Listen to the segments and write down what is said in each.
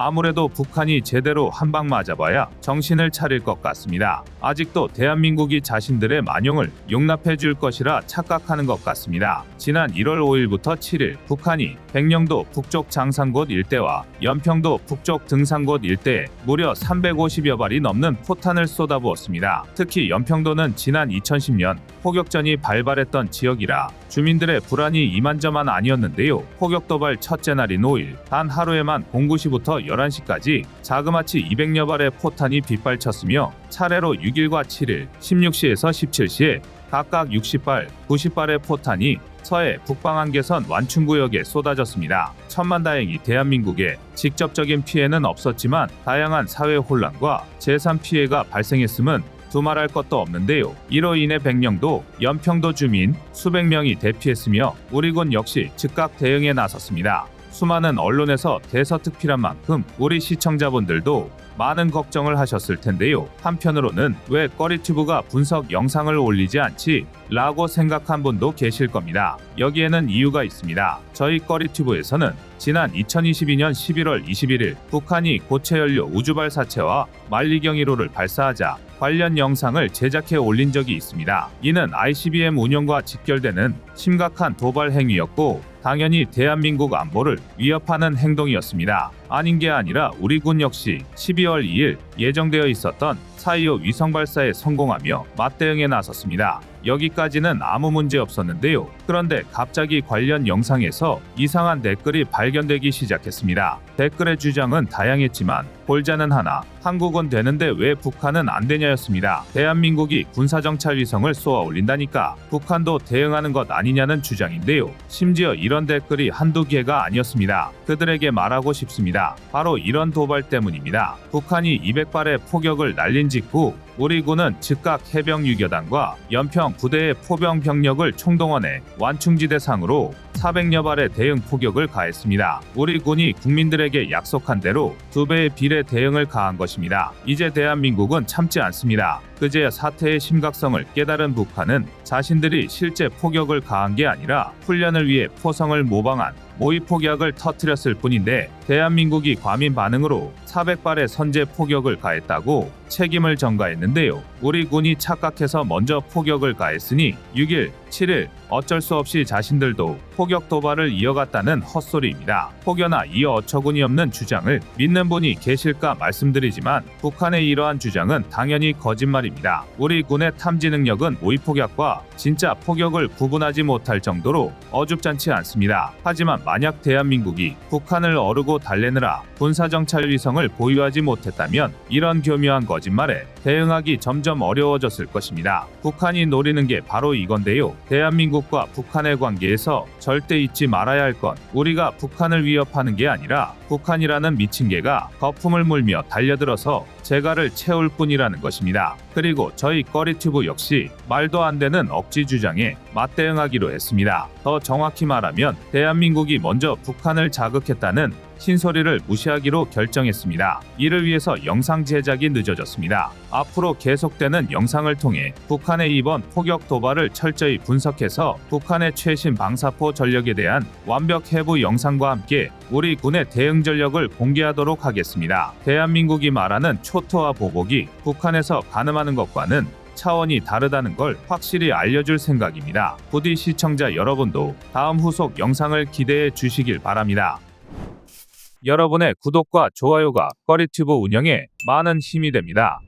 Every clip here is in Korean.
아무래도 북한이 제대로 한 방 맞아봐야 정신을 차릴 것 같습니다. 아직도 대한민국이 자신들의 만용을 용납해 줄 것이라 착각하는 것 같습니다. 지난 1월 5일부터 7일 북한이 백령도 북쪽 장산곶 일대와 연평도 북쪽 등산곶 일대에 무려 350여 발이 넘는 포탄을 쏟아부었습니다. 특히 연평도는 지난 2010년 포격전이 발발했던 지역이라 주민들의 불안이 이만저만 아니었는데요. 포격 도발 첫째 날인 5일 단 하루에만 09시부터 11시까지 자그마치 200여 발의 포탄이 빗발쳤으며 차례로 6일과 7일 16시에서 17시에 각각 60발, 90발의 포탄이 서해 북방한계선 완충구역에 쏟아졌습니다. 천만다행히 대한민국에 직접적인 피해는 없었지만 다양한 사회 혼란과 재산 피해가 발생했음은 두말할 것도 없는데요. 이로 인해 백령도, 연평도 주민 수백 명이 대피했으며 우리 군 역시 즉각 대응에 나섰습니다. 수많은 언론에서 대서특필한 만큼 우리 시청자분들도 많은 걱정을 하셨을 텐데요. 한편으로는 왜 꺼리튜브가 분석 영상을 올리지 않지? 라고 생각한 분도 계실 겁니다. 여기에는 이유가 있습니다. 저희 꺼리튜브에서는 지난 2022년 11월 21일 북한이 고체연료 우주발사체와 만리경 1호를 발사하자 관련 영상을 제작해 올린 적이 있습니다. 이는 ICBM 운영과 직결되는 심각한 도발 행위였고 당연히 대한민국 안보를 위협하는 행동이었습니다. 아닌 게 아니라 우리 군 역시 12월 2일 예정되어 있었던 4.25 위성 발사에 성공하며 맞대응에 나섰습니다. 여기까지는 아무 문제 없었는데요. 그런데 갑자기 관련 영상에서 이상한 댓글이 발견되기 시작했습니다. 댓글의 주장은 다양했지만 골자는 하나, 한국은 되는데 왜 북한은 안 되냐였습니다. 대한민국이 군사정찰 위성을 쏘아 올린다니까 북한도 대응하는 것 아니냐는 주장인데요. 심지어 이런 댓글이 한두 개가 아니었습니다. 그들에게 말하고 싶습니다. 바로 이런 도발 때문입니다. 북한이 200발의 포격을 날린 직후 우리 군은 즉각 해병 유교단과 연평 부대의 포병 병력을 총동원해 완충지대 상으로 400여 발의 대응 포격을 가했습니다. 우리 군이 국민들에게 약속한 대로 2배의 비례 대응을 가한 것입니다. 이제 대한민국은 참지 않습니다. 그제야 사태의 심각성을 깨달은 북한은 자신들이 실제 포격을 가한 게 아니라 훈련을 위해 포성을 모방한 모의 폭약을 터뜨렸을 뿐인데 대한민국이 과민 반응으로 400발의 선제 포격을 가했다고 책임을 전가했는데요. 우리 군이 착각해서 먼저 포격을 가했으니 6일, 7일 어쩔 수 없이 자신들도 포격 도발을 이어갔다는 헛소리입니다. 혹여나 이 어처구니 없는 주장을 믿는 분이 계실까 말씀드리지만 북한의 이러한 주장은 당연히 거짓말입니다. 우리 군의 탐지 능력은 모의 폭약과 진짜 포격을 구분하지 못할 정도로 어줍잖지 않습니다. 하지만 만약 대한민국이 북한을 어르고 달래느라 군사정찰 위성을 보유하지 못했다면 이런 교묘한 거짓말에 대응하기 점점 어려워졌을 것입니다. 북한이 노리는 게 바로 이건데요. 대한민국과 북한의 관계에서 절대 잊지 말아야 할 건 우리가 북한을 위협하는 게 아니라 북한이라는 미친 개가 거품을 물며 달려들어서 재갈을 채울 뿐이라는 것입니다. 그리고 저희 꺼리튜브 역시 말도 안 되는 억지 주장에 맞대응하기로 했습니다. 더 정확히 말하면 대한민국이 먼저 북한을 자극했다는 신소리를 무시하기로 결정했습니다. 이를 위해서 영상 제작이 늦어졌습니다. 앞으로 계속되는 영상을 통해 북한의 이번 포격 도발을 철저히 분석해서 북한의 최신 방사포 전력에 대한 완벽 해부 영상과 함께 우리 군의 대응 전력을 공개하도록 하겠습니다. 대한민국이 말하는 초토화 보복이 북한에서 가늠하는 것과는 차원이 다르다는 걸 확실히 알려줄 생각입니다. 부디 시청자 여러분도 다음 후속 영상을 기대해 주시길 바랍니다. 여러분의 구독과 좋아요가 꺼리튜브 운영에 많은 힘이 됩니다.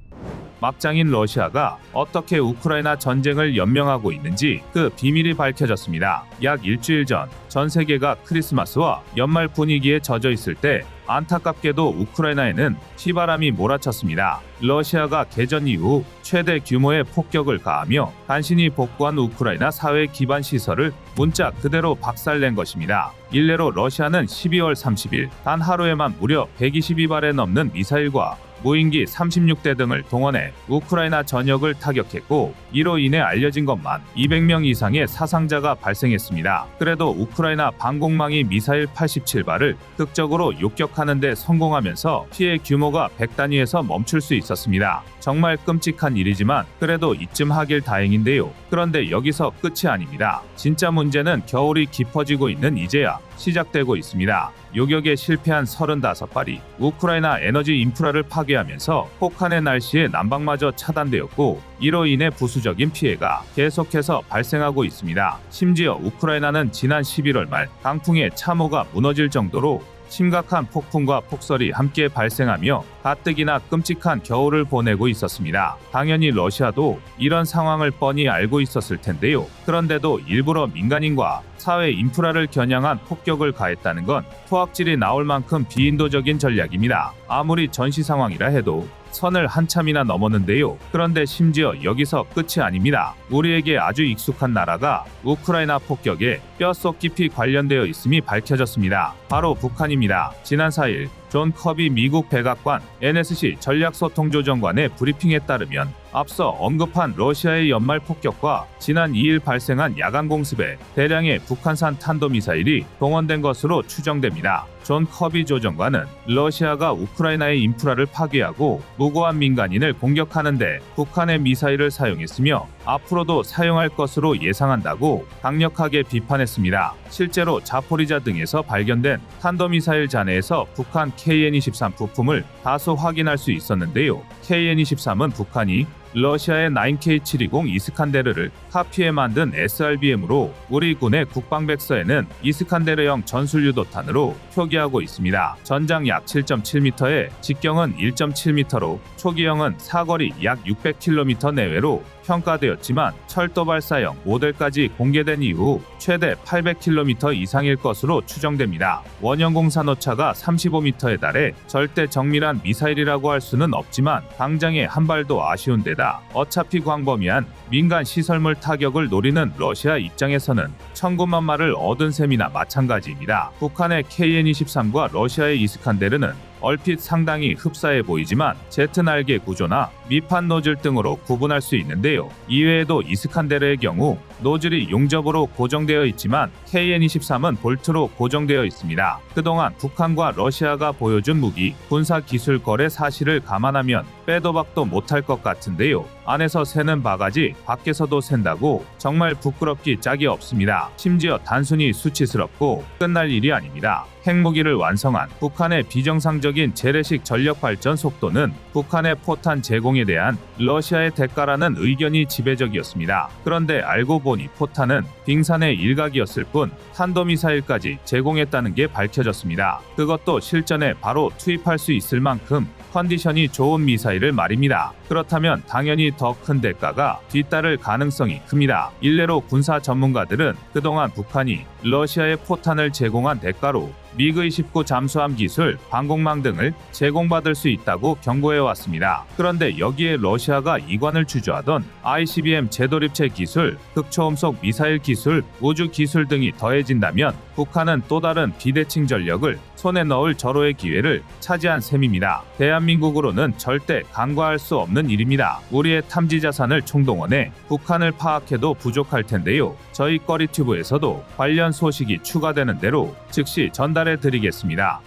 막장인 러시아가 어떻게 우크라이나 전쟁을 연명하고 있는지 그 비밀이 밝혀졌습니다. 약 일주일 전 세계가 크리스마스와 연말 분위기에 젖어 있을 때 안타깝게도 우크라이나에는 피바람이 몰아쳤습니다. 러시아가 개전 이후 최대 규모의 폭격을 가하며 간신히 복구한 우크라이나 사회 기반 시설을 문자 그대로 박살낸 것입니다. 일례로 러시아는 12월 30일 단 하루에만 무려 122발에 넘는 미사일과 무인기 36대 등을 동원해 우크라이나 전역을 타격했고 이로 인해 알려진 것만 200명 이상의 사상자가 발생했습니다. 그래도 우크라이나 방공망이 미사일 87발을 극적으로 욕격하는 데 성공하면서 피해 규모가 100단위에서 멈출 수 있었습니다. 정말 끔찍한 일이지만 그래도 이쯤 하길 다행인데요. 그런데 여기서 끝이 아닙니다. 진짜 문제는 겨울이 깊어지고 있는 이제야 시작되고 있습니다. 요격에 실패한 35발이 우크라이나 에너지 인프라를 파괴하면서 폭한의 날씨에 난방마저 차단되었고, 이로 인해 부수적인 피해가 계속해서 발생하고 있습니다. 심지어 우크라이나는 지난 11월 말 강풍에 참호가 무너질 정도로 심각한 폭풍과 폭설이 함께 발생하며 가뜩이나 끔찍한 겨울을 보내고 있었습니다. 당연히 러시아도 이런 상황을 뻔히 알고 있었을 텐데요. 그런데도 일부러 민간인과 사회 인프라를 겨냥한 폭격을 가했다는 건 토악질이 나올 만큼 비인도적인 전략입니다. 아무리 전시 상황이라 해도 선을 한참이나 넘었는데요. 그런데 심지어 여기서 끝이 아닙니다. 우리에게 아주 익숙한 나라가 우크라이나 폭격에 뼛속 깊이 관련되어 있음이 밝혀졌습니다. 바로 북한입니다. 지난 4일 존 커비 미국 백악관 NSC 전략소통조정관의 브리핑에 따르면 앞서 언급한 러시아의 연말 폭격과 지난 2일 발생한 야간 공습에 대량의 북한산 탄도미사일이 동원된 것으로 추정됩니다. 존 커비 조정관은 러시아가 우크라이나의 인프라를 파괴하고 무고한 민간인을 공격하는데 북한의 미사일을 사용했으며 앞으로도 사용할 것으로 예상한다고 강력하게 비판했습니다. 실제로 자포리자 등에서 발견된 탄도미사일 잔해에서 북한 KN-23 부품을 다수 확인할 수 있었는데요. KN-23은 북한이 러시아의 9K720 이스칸데르를 카피해 만든 SRBM으로 우리 군의 국방백서에는 이스칸데르형 전술유도탄으로 표기하고 있습니다. 전장 약 7.7m에 직경은 1.7m로 초기형은 사거리 약 600km 내외로 평가되었지만 철도 발사형 모델까지 공개된 이후 최대 800km 이상일 것으로 추정됩니다. 원형 공산 오차가 35m에 달해 절대 정밀한 미사일이라고 할 수는 없지만 당장에 한 발도 아쉬운 데다 어차피 광범위한 민간 시설물 타격을 노리는 러시아 입장에서는 천군만 마를 얻은 셈이나 마찬가지입니다. 북한의 KN-23과 러시아의 이스칸데르는 얼핏 상당히 흡사해 보이지만 제트 날개 구조나 미판 노즐 등으로 구분할 수 있는데요. 이외에도 이스칸데르의 경우 노즐이 용접으로 고정되어 있지만 KN-23은 볼트로 고정되어 있습니다. 그동안 북한과 러시아가 보여준 무기, 군사 기술 거래 사실을 감안하면 빼도 박도 못할 것 같은데요. 안에서 새는 바가지 밖에서도 샌다고 정말 부끄럽기 짝이 없습니다. 심지어 단순히 수치스럽고 끝날 일이 아닙니다. 핵무기를 완성한 북한의 비정상적인 재래식 전력 발전 속도는 북한의 포탄 제공에 대한 러시아의 대가라는 의견이 지배적이었습니다. 그런데 알고 보니 포탄은 빙산의 일각이었을 뿐 탄도미사일까지 제공했다는 게 밝혀졌습니다. 그것도 실전에 바로 투입할 수 있을 만큼 컨디션이 좋은 미사일을 말입니다. 그렇다면 당연히 더 큰 대가가 뒤따를 가능성이 큽니다. 일례로 군사 전문가들은 그동안 북한이 러시아에 포탄을 제공한 대가로 미그-29 잠수함 기술, 방공망 등을 제공받을 수 있다고 경고해왔습니다. 그런데 여기에 러시아가 이관을 주저하던 ICBM 제도립체 기술, 극초음속 미사일 기술, 우주 기술 등이 더해진다면 북한은 또 다른 비대칭 전력을 손에 넣을 절호의 기회를 차지한 셈입니다. 대한민국으로는 절대 간과할 수 없는 일입니다. 우리의 탐지 자산을 총동원해 북한을 파악해도 부족할 텐데요. 저희 꺼리튜브에서도 관련 소식이 추가되는 대로 즉시 전달해 드리겠습니다.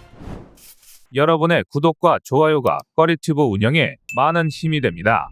여러분의 구독과 좋아요가 꺼리튜브 운영에 많은 힘이 됩니다.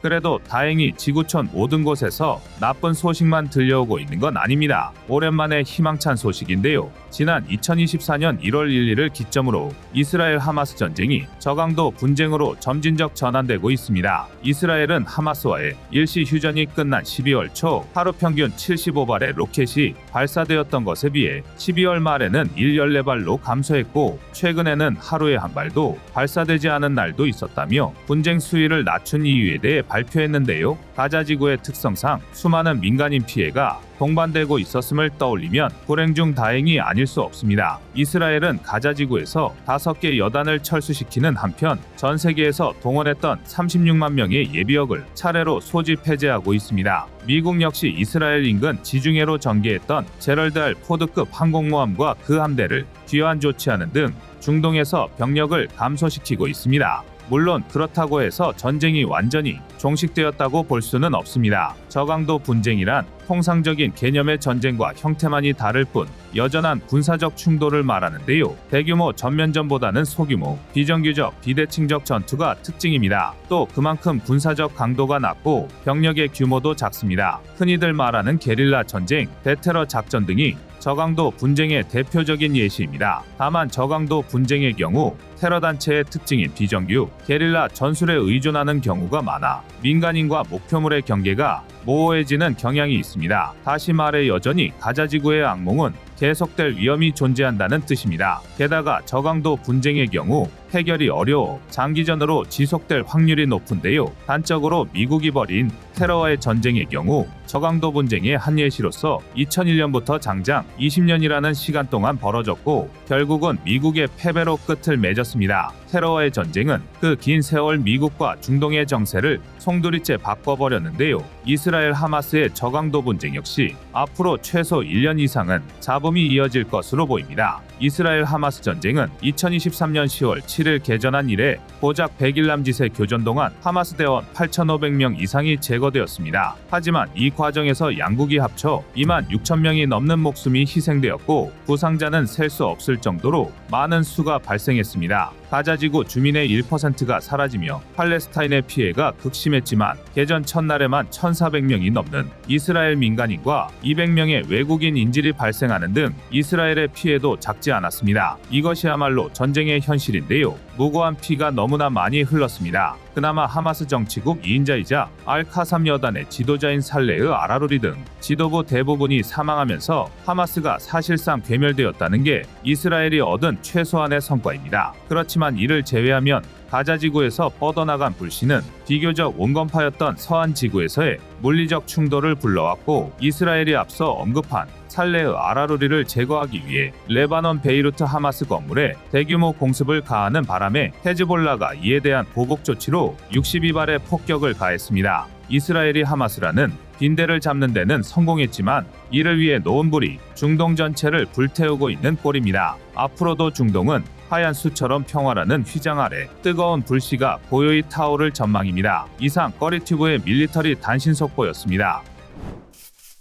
그래도 다행히 지구촌 모든 곳에서 나쁜 소식만 들려오고 있는 건 아닙니다. 오랜만에 희망찬 소식인데요. 지난 2024년 1월 1일을 기점으로 이스라엘 하마스 전쟁이 저강도 분쟁으로 점진적 전환되고 있습니다. 이스라엘은 하마스와의 일시 휴전이 끝난 12월 초 하루 평균 75발의 로켓이 발사되었던 것에 비해 12월 말에는 14발로 감소했고 최근에는 하루에 한 발도 발사되지 않은 날도 있었다며 분쟁 수위를 낮춘 이유에 대해 발표했는데요. 가자 지구의 특성상 수많은 민간인 피해가 동반되고 있었음을 떠올리면 불행 중 다행이 아닐 수 없습니다. 이스라엘은 가자 지구에서 5개 여단을 철수시키는 한편 전 세계에서 동원했던 36만 명의 예비역을 차례로 소집 해제하고 있습니다. 미국 역시 이스라엘 인근 지중해로 전개했던 제럴드 R 포드급 항공모함과 그 함대를 귀환 조치하는 등 중동에서 병력을 감소시키고 있습니다. 물론 그렇다고 해서 전쟁이 완전히 종식되었다고 볼 수는 없습니다. 저강도 분쟁이란 통상적인 개념의 전쟁과 형태만이 다를 뿐 여전한 군사적 충돌을 말하는데요. 대규모 전면전보다는 소규모, 비정규적, 비대칭적 전투가 특징입니다. 또 그만큼 군사적 강도가 낮고 병력의 규모도 작습니다. 흔히들 말하는 게릴라 전쟁, 대테러 작전 등이 저강도 분쟁의 대표적인 예시입니다. 다만 저강도 분쟁의 경우 테러 단체의 특징인 비정규, 게릴라 전술에 의존하는 경우가 많아 민간인과 목표물의 경계가 모호해지는 경향이 있습니다. 다시 말해 여전히 가자 지구의 악몽은 계속될 위험이 존재한다는 뜻입니다. 게다가 저강도 분쟁의 경우 해결이 어려워 장기전으로 지속될 확률이 높은데요. 단적으로 미국이 벌인 테러와의 전쟁의 경우 저강도 분쟁의 한 예시로서 2001년부터 장장 20년이라는 시간 동안 벌어졌고 결국은 미국의 패배로 끝을 맺었습니다. 테러와의 전쟁은 그 긴 세월 미국과 중동의 정세를 송두리째 바꿔버렸는데요. 이스라엘 하마스의 저강도 분쟁 역시 앞으로 최소 1년 이상은 잡음이 이어질 것으로 보입니다. 이스라엘 하마스 전쟁은 2023년 10월 7일 개전한 이래 고작 100일 남짓의 교전 동안 하마스 대원 8,500명 이상이 제거되었습니다. 하지만 이 과정에서 양국이 합쳐 2만 6천 명이 넘는 목숨이 희생되었고 부상자는 셀 수 없을 정도로 많은 수가 발생했습니다. 가자지구 주민의 1%가 사라지며 팔레스타인의 피해가 극심했지만 개전 첫날에만 1,400명이 넘는 이스라엘 민간인과 200명의 외국인 인질이 발생하는 등 이스라엘의 피해도 작지 않았습니다. 이것이야말로 전쟁의 현실인데요. 무고한 피가 너무나 많이 흘렀습니다. 그나마 하마스 정치국 2인자이자 알카삼 여단의 지도자인 살레흐 아라루리 등 지도부 대부분이 사망하면서 하마스가 사실상 괴멸되었다는 게 이스라엘이 얻은 최소한의 성과입니다. 그렇지만 이를 제외하면 가자 지구에서 뻗어나간 불씨는 비교적 온건파였던 서한 지구에서의 물리적 충돌을 불러왔고 이스라엘이 앞서 언급한 살레흐 아라루리를 제거하기 위해 레바논 베이루트 하마스 건물에 대규모 공습을 가하는 바람에 헤즈볼라가 이에 대한 보복 조치로 62발의 폭격을 가했습니다. 이스라엘이 하마스라는 빈대를 잡는 데는 성공했지만 이를 위해 놓은 불이 중동 전체를 불태우고 있는 꼴입니다. 앞으로도 중동은 하얀 수처럼 평화라는 휘장 아래 뜨거운 불씨가 고요히 타오를 전망입니다. 이상 꺼리튜브의 밀리터리 단신 속보였습니다.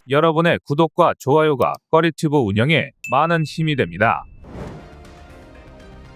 여러분의 구독과 좋아요가 꺼리튜브 운영에 많은 힘이 됩니다.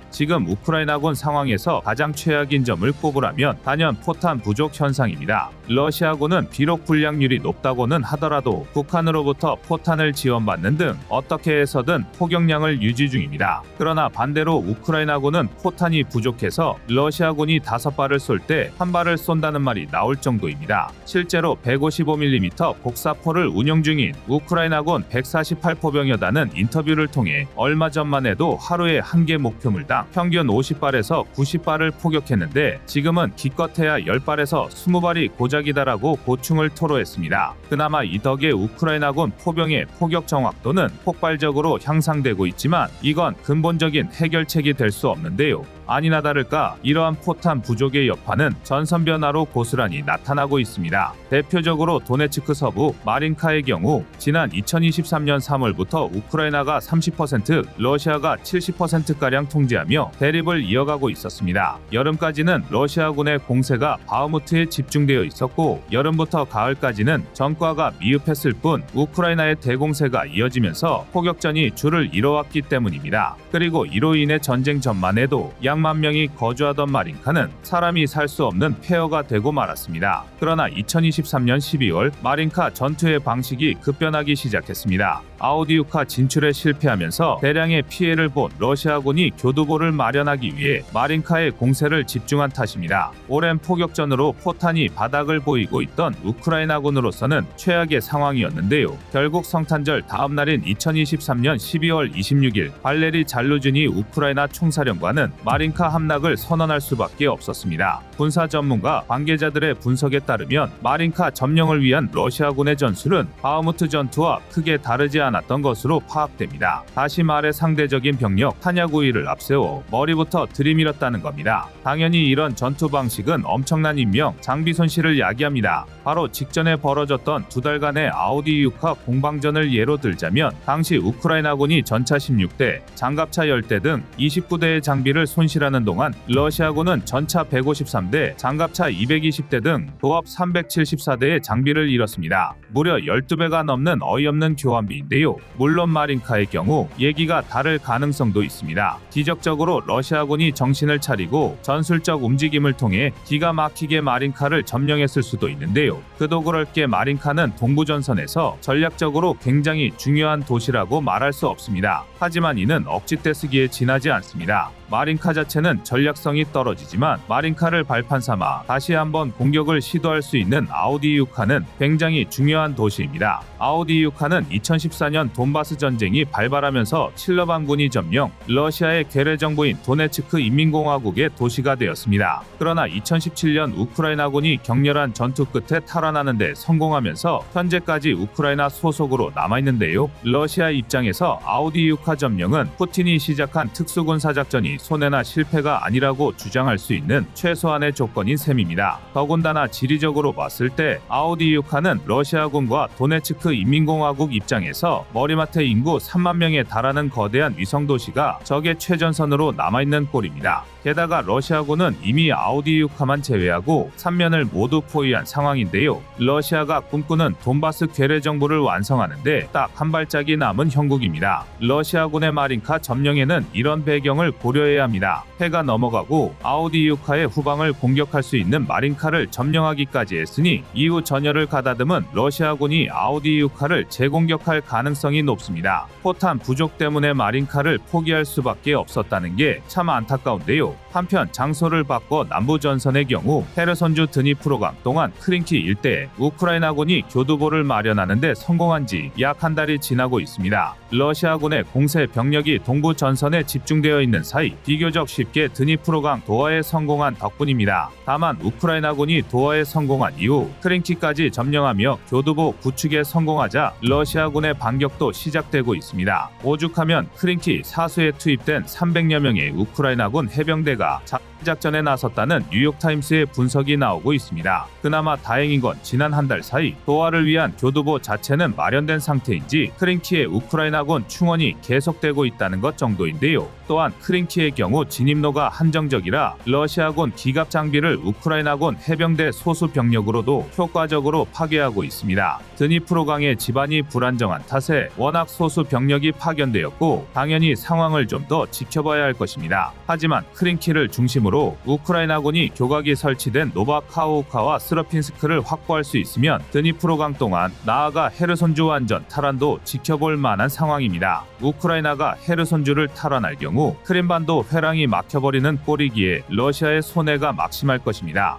지금 우크라이나군 상황에서 가장 최악인 점을 꼽으라면 단연 포탄 부족 현상입니다. 러시아군은 비록 불량률이 높다고는 하더라도 북한으로부터 포탄을 지원받는 등 어떻게 해서든 포격량을 유지 중입니다. 그러나 반대로 우크라이나군은 포탄이 부족해서 러시아군이 5발을 쏠 때 1발을 쏜다는 말이 나올 정도입니다. 실제로 155mm 곡사포를 운영 중인 우크라이나군 148포병여단은 인터뷰를 통해 얼마 전만 해도 하루에 1개 목표물당 평균 50발에서 90발을 포격했는데 지금은 기껏해야 10발에서 20발이 고작이다라고 고충을 토로했습니다. 그나마 이 덕에 우크라이나군 포병의 포격 정확도는 폭발적으로 향상되고 있지만 이건 근본적인 해결책이 될 수 없는데요. 아니나 다를까 이러한 포탄 부족의 여파는 전선 변화로 고스란히 나타나고 있습니다. 대표적으로 도네츠크 서부 마린카의 경우 지난 2023년 3월부터 우크라이나가 30%, 러시아가 70%가량 통제하며 대립을 이어가고 있었습니다. 여름까지는 러시아군의 공세가 바흐무트에 집중되어 있었고 여름부터 가을까지는 전과가 미흡했을 뿐 우크라이나의 대공세가 이어지면서 포격전이 줄을 이뤄왔기 때문입니다. 그리고 이로 인해 전쟁 전만 해도 약 100만 명이 거주하던 마린카는 사람이 살 수 없는 폐허가 되고 말았습니다. 그러나 2023년 12월 마린카 전투의 방식이 급변하기 시작했습니다. 아우디우카 진출에 실패하면서 대량의 피해를 본 러시아군이 교두보를 마련하기 위해 마린카의 공세를 집중한 탓입니다. 오랜 포격전으로 포탄이 바닥을 보이고 있던 우크라이나군으로서는 최악의 상황이었는데요. 결국 성탄절 다음 날인 2023년 12월 26일 발레리 잘루즈니 우크라이나 총사령관은 마린카 함락을 선언할 수밖에 없었습니다. 군사 전문가 관계자들의 분석에 따르면 마린카 점령을 위한 러시아군의 전술은 바흐무트 전투와 크게 다르지 않았던 것으로 파악됩니다. 다시 말해 상대적인 병력 탄약 우위를 앞세워 머리부터 들이밀었다는 겁니다. 당연히 이런 전투 방식은 엄청난 인명, 장비 손실을 야기합니다. 바로 직전에 벌어졌던 2달간의 아우디유카 공방전을 예로 들자면 당시 우크라이나군이 전차 16대, 장갑차 10대 등 29대의 장비를 손실하는 동안 러시아군은 전차 153대, 장갑차 220대 등 도합 374대의 장비를 잃었습니다. 무려 12배가 넘는 어이없는 교환비인데요. 있는데요. 물론 마린카의 경우 얘기가 다를 가능성도 있습니다. 기적적으로 러시아군이 정신을 차리고 전술적 움직임을 통해 기가 막히게 마린카를 점령했을 수도 있는데요. 그도 그럴 게 마린카는 동부전선에서 전략적으로 굉장히 중요한 도시라고 말할 수 없습니다. 하지만 이는 억지때 쓰기에 지나지 않습니다. 마린카 자체는 전략성이 떨어지지만 마린카를 발판 삼아 다시 한번 공격을 시도할 수 있는 아우디이우카는 굉장히 중요한 도시입니다. 아우디이우카는 2014년 돈바스 전쟁이 발발하면서 칠러반군이 점령, 러시아의 괴뢰정부인 도네츠크 인민공화국의 도시가 되었습니다. 그러나 2017년 우크라이나군이 격렬한 전투 끝에 탈환하는 데 성공하면서 현재까지 우크라이나 소속으로 남아있는데요. 러시아 입장에서 아우디이우카 점령은 푸틴이 시작한 특수군사 작전이 손해나 실패가 아니라고 주장할 수 있는 최소한의 조건인 셈입니다. 더군다나 지리적으로 봤을 때 아우디이우카는 러시아군과 도네츠크 인민공화국 입장에서 머리맡에 인구 3만 명에 달하는 거대한 위성도시가 적의 최전선으로 남아있는 꼴입니다. 게다가 러시아군은 이미 아우디이우카만 제외하고 3면을 모두 포위한 상황인데요. 러시아가 꿈꾸는 돈바스 괴뢰정부를 완성하는데 딱 한 발짝이 남은 형국입니다. 러시아군의 마린카 점령에는 이런 배경을 고려해야 합니다. 해가 넘어가고 아우디이우카의 후방을 공격할 수 있는 마린카를 점령하기까지 했으니 이후 전열을 가다듬은 러시아군이 아우디이우카를 재공격할 가능성이 높습니다. 포탄 부족 때문에 마린카를 포기할 수밖에 없었다는 게 참 안타까운데요. 한편 장소를 바꿔 남부전선의 경우 헤르손주 드니프로강 동안 크린키 일대에 우크라이나군이 교두보를 마련하는 데 성공한 지 약 한 달이 지나고 있습니다. 러시아군의 공세 병력이 동부 전선에 집중되어 있는 사이 비교적 쉽게 드니프로강 도하에 성공한 덕분입니다. 다만 우크라이나군이 도하에 성공한 이후 크린키까지 점령하며 교두보 구축에 성공하자 러시아군의 반격도 시작되고 있습니다. 오죽하면 크린키 사수에 투입된 300여 명의 우크라이나군 해병대가 작전에 나섰다는 뉴욕타임스의 분석이 나오고 있습니다. 그나마 다행인 건 지난 한 달 사이 도하를 위한 교두보 자체는 마련된 상태인지 크린키의 우크라이나군 충원이 계속되고 있다는 것 정도인데요. 또한 크린키의 경우 진입로가 한정적이라 러시아군 기갑 장비를 우크라이나군 해병대 소수 병력으로도 효과적으로 파괴하고 있습니다. 드니프로강의 지반이 불안정한 탓에 워낙 소수 병력이 파견되었고 당연히 상황을 좀 더 지켜봐야 할 것입니다. 하지만 크린키를 중심으로 우크라이나군이 교각이 설치된 노바카우카와 스러핀스크를 확보할 수 있으면 드니프로강 동안 나아가 헤르손주 완전 탈환도 지켜볼 만한 상황입니다. 우크라이나가 헤르손주를 탈환할 경우 크림반도 회랑이 막혀버리는 꼴이기에 러시아의 손해가 막심할 것입니다.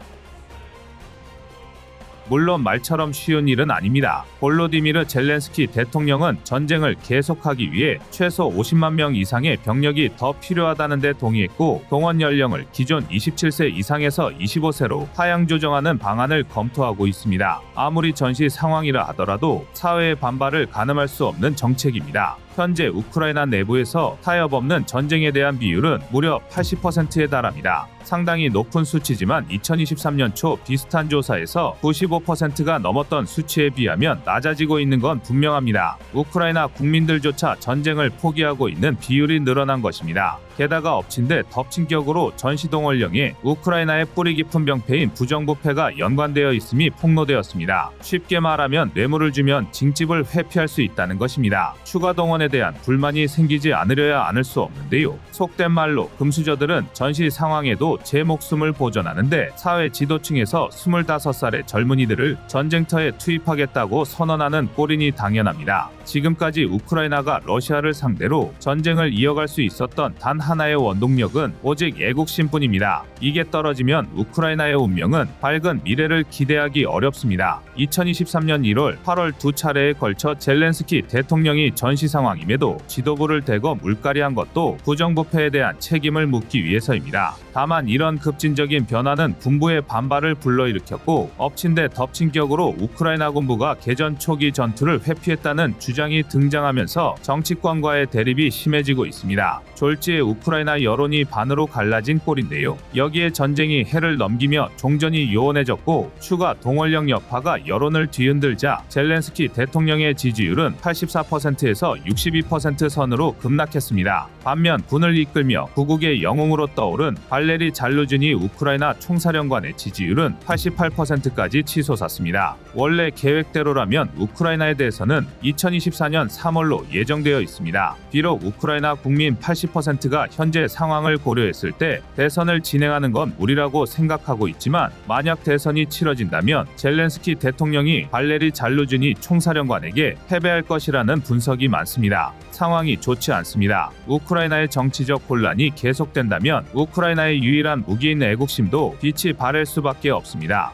물론 말처럼 쉬운 일은 아닙니다. 볼로디미르 젤렌스키 대통령은 전쟁을 계속하기 위해 최소 50만 명 이상의 병력이 더 필요하다는 데 동의했고 동원 연령을 기존 27세 이상에서 25세로 하향 조정하는 방안을 검토하고 있습니다. 아무리 전시 상황이라 하더라도 사회의 반발을 가늠할 수 없는 정책입니다. 현재 우크라이나 내부에서 타협 없는 전쟁에 대한 비율은 무려 80%에 달합니다. 상당히 높은 수치지만 2023년 초 비슷한 조사에서 95%가 넘었던 수치에 비하면 낮아지고 있는 건 분명합니다. 우크라이나 국민들조차 전쟁을 포기하고 있는 비율이 늘어난 것입니다. 게다가 엎친 데 덮친 격으로 전시동원령에 우크라이나의 뿌리 깊은 병폐인 부정부패가 연관되어 있음이 폭로되었습니다. 쉽게 말하면 뇌물을 주면 징집을 회피할 수 있다는 것입니다. 추가 동원에 대한 불만이 생기지 않으려야 않을 수 없는데요. 속된 말로 금수저들은 전시 상황에도 제 목숨을 보존하는데 사회 지도층에서 25살의 젊은이들을 전쟁터에 투입하겠다고 선언하는 꼴이니 당연합니다. 지금까지 우크라이나가 러시아를 상대로 전쟁을 이어갈 수 있었던 단 하나의 원동력은 오직 애국심뿐입니다. 이게 떨어지면 우크라이나의 운명은 밝은 미래를 기대하기 어렵습니다. 2023년 1월, 8월 두 차례에 걸쳐 젤렌스키 대통령이 전시 상황임에도 지도부를 대거 물갈이한 것도 부정부패에 대한 책임을 묻기 위해서입니다. 다만 이런 급진적인 변화는 군부의 반발을 불러일으켰고 엎친 데 덮친 격으로 우크라이나 군부가 개전 초기 전투를 회피했다는 주장이 등장하면서 정치권과의 대립이 심해지고 있습니다. 졸지에 우크라이나 여론이 반으로 갈라진 꼴인데요. 여기에 전쟁이 해를 넘기며 종전이 요원해졌고 추가 동원령 여파가 여론을 뒤흔들자 젤렌스키 대통령의 지지율은 84%에서 62% 선으로 급락했습니다. 반면 군을 이끌며 구국의 영웅으로 떠오른 발레리 잘루즈니 우크라이나 총사령관의 지지율은 88%까지 치솟았습니다. 원래 계획대로라면 우크라이나에 대해서는 2024년 3월로 예정되어 있습니다. 비록 우크라이나 국민 80%가 현재 상황을 고려했을 때 대선을 진행하는 건 무리라고 생각하고 있지만 만약 대선이 치러진다면 젤렌스키 대통령이 발레리 잘루즈니 총사령관에게 패배할 것이라는 분석이 많습니다. 상황이 좋지 않습니다. 우크라이나의 정치적 혼란이 계속된다면 우크라이나의 유일한 무기인 애국심도 빛이 발할 수밖에 없습니다.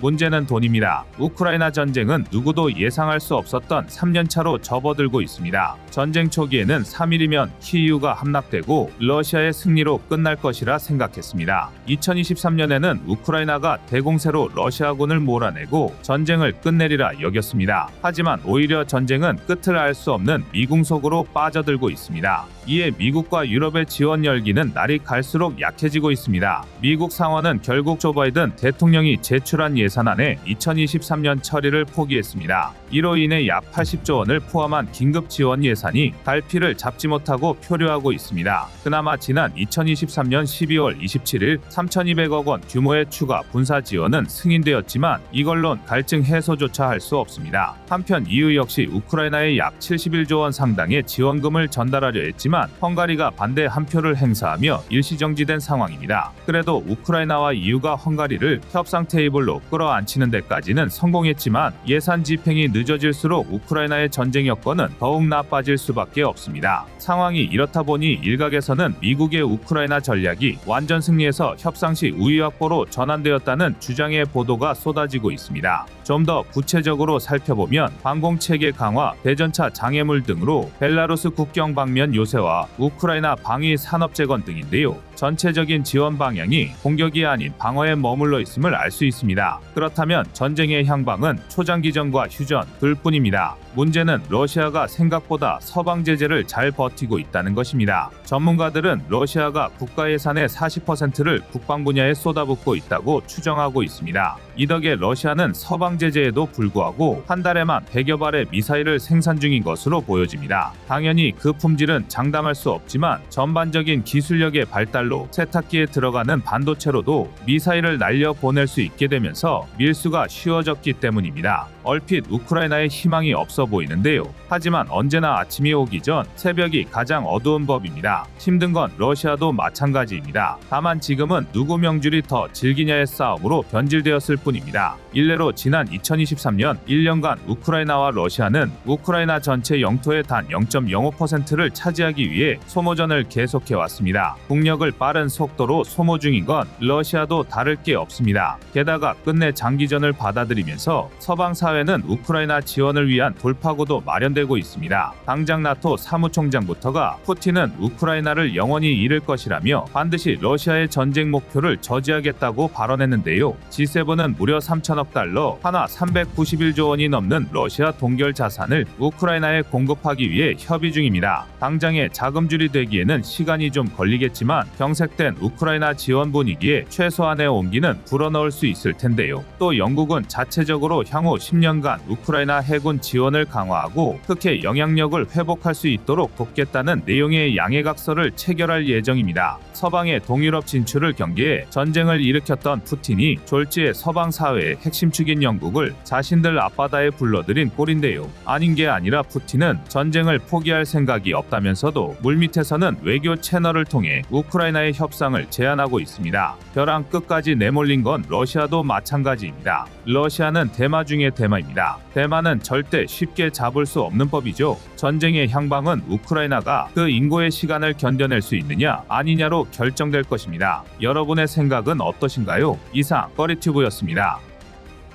문제는 돈입니다. 우크라이나 전쟁은 누구도 예상할 수 없었던 3년차로 접어들고 있습니다. 전쟁 초기에는 3일이면 키이우가 함락되고 러시아의 승리로 끝날 것이라 생각했습니다. 2023년에는 우크라이나가 대공세로 러시아군을 몰아내고 전쟁을 끝내리라 여겼습니다. 하지만 오히려 전쟁은 끝을 알 수 없는 미궁 속으로 빠져들고 있습니다. 이에 미국과 유럽의 지원 열기는 날이 갈수록 약해지고 있습니다. 미국 상원은 결국 조 바이든 대통령이 제출한 예산안에 2023년 처리를 포기했습니다. 이로 인해 약 80조 원을 포함한 긴급 지원 예산이 갈피를 잡지 못하고 표류하고 있습니다. 그나마 지난 2023년 12월 27일 3,200억 원 규모의 추가 군사 지원은 승인되었지만 이걸론 갈증 해소조차 할 수 없습니다. 한편 EU 역시 우크라이나에 약 71조 원 상당의 지원금을 전달하려 했지만 헝가리가 반대 한 표를 행사하며 일시정지된 상황입니다. 그래도 우크라이나와 EU가 헝가리를 협상 테이블로 끌어안치는 데까지는 성공했지만 예산 집행이 늦어질수록 우크라이나의 전쟁 여건은 더욱 나빠질 수밖에 없습니다. 상황이 이렇다 보니 일각에서는 미국의 우크라이나 전략이 완전 승리해서 협상 시 우위 확보로 전환되었다는 주장의 보도가 쏟아지고 있습니다. 좀 더 구체적으로 살펴보면 방공체계 강화, 대전차 장애물 등으로 벨라루스 국경 방면 요새와 우크라이나 방위 산업 재건 등인데요. 전체적인 지원 방향이 공격이 아닌 방어에 머물러 있음을 알 수 있습니다. 그렇다면 전쟁의 향방은 초장기전과 휴전 둘뿐입니다. 문제는 러시아가 생각보다 서방 제재를 잘 버티고 있다는 것입니다. 전문가들은 러시아가 국가 예산의 40%를 국방 분야에 쏟아붓고 있다고 추정하고 있습니다. 이 덕에 러시아는 서방 제재에도 불구하고 한 달에만 100여 발의 미사일을 생산 중인 것으로 보여집니다. 당연히 그 품질은 장담할 수 없지만 전반적인 기술력의 발달로 세탁기에 들어가는 반도체로도 미사일을 날려 보낼 수 있게 되면서 밀수가 쉬워졌기 때문입니다. 얼핏 우크라이나에 희망이 없어 보이는데요. 하지만 언제나 아침이 오기 전 새벽이 가장 어두운 법입니다. 힘든 건 러시아도 마찬가지입니다. 다만 지금은 누구 명줄이 더 질기냐의 싸움으로 변질되었을 뿐입니다. 일례로 지난 2023년 1년간 우크라이나와 러시아는 우크라이나 전체 영토의 단 0.05%를 차지하기 위해 소모전을 계속해왔습니다. 국력을 빠른 속도로 소모 중인 건 러시아도 다를 게 없습니다. 게다가 끝내 장기전을 받아들이면서 서방 사회는 우크라이나 지원을 위한 돌파구도 마련되고 있습니다. 당장 나토 사무총장부터가 푸틴은 우크라이나를 영원히 잃을 것이라며 반드시 러시아의 전쟁 목표를 저지하겠다고 발언했는데요. G7은 무려 3천억 달러, 하나 391조 원이 넘는 러시아 동결 자산을 우크라이나에 공급하기 위해 협의 중입니다. 당장의 자금줄이 되기에는 시간이 좀 걸리겠지만 경색된 우크라이나 지원 분위기에 최소한의 온기는 불어넣을 수 있을 텐데요. 또 영국은 자체적으로 향후 10년간 우크라이나 해군 지원을 강화하고 흑해 영향력을 회복할 수 있도록 돕겠다는 내용의 양해각서를 체결할 예정입니다. 서방의 동유럽 진출을 경계해 전쟁을 일으켰던 푸틴이 졸지에 서방 사회의 핵심 축인 영국을 자신들 앞바다에 불러들인 꼴인데요. 아닌 게 아니라 푸틴은 전쟁을 포기할 생각이 없다면서도 물밑에서는 외교 채널을 통해 우크라이나의 협상을 제안하고 있습니다. 벼랑 끝까지 내몰린 건 러시아도 마찬가지입니다. 러시아는 대마 중의 대마입니다. 대마는 절대 쉽게 잡을 수 없는 법이죠. 전쟁의 향방은 우크라이나가 그 인고의 시간을 견뎌낼 수 있느냐 아니냐로 결정될 것입니다. 여러분의 생각은 어떠신가요? 이상 꺼리튜브였습니다.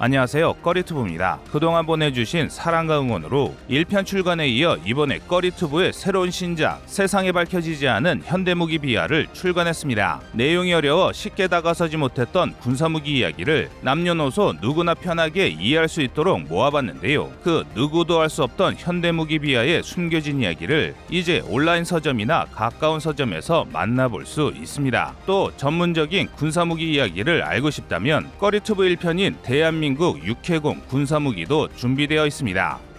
안녕하세요, 꺼리투브입니다. 그동안 보내주신 사랑과 응원으로 1편 출간에 이어 이번에 꺼리투브의 새로운 신작 세상에 밝혀지지 않은 현대무기 비하를 출간했습니다. 내용이 어려워 쉽게 다가서지 못했던 군사무기 이야기를 남녀노소 누구나 편하게 이해할 수 있도록 모아봤는데요. 그 누구도 알 수 없던 현대무기 비하의 숨겨진 이야기를 이제 온라인 서점이나 가까운 서점에서 만나볼 수 있습니다. 또 전문적인 군사무기 이야기를 알고 싶다면 꺼리투브 1편인 대한민국 육해공 군사무기도 준비되어 있습니다.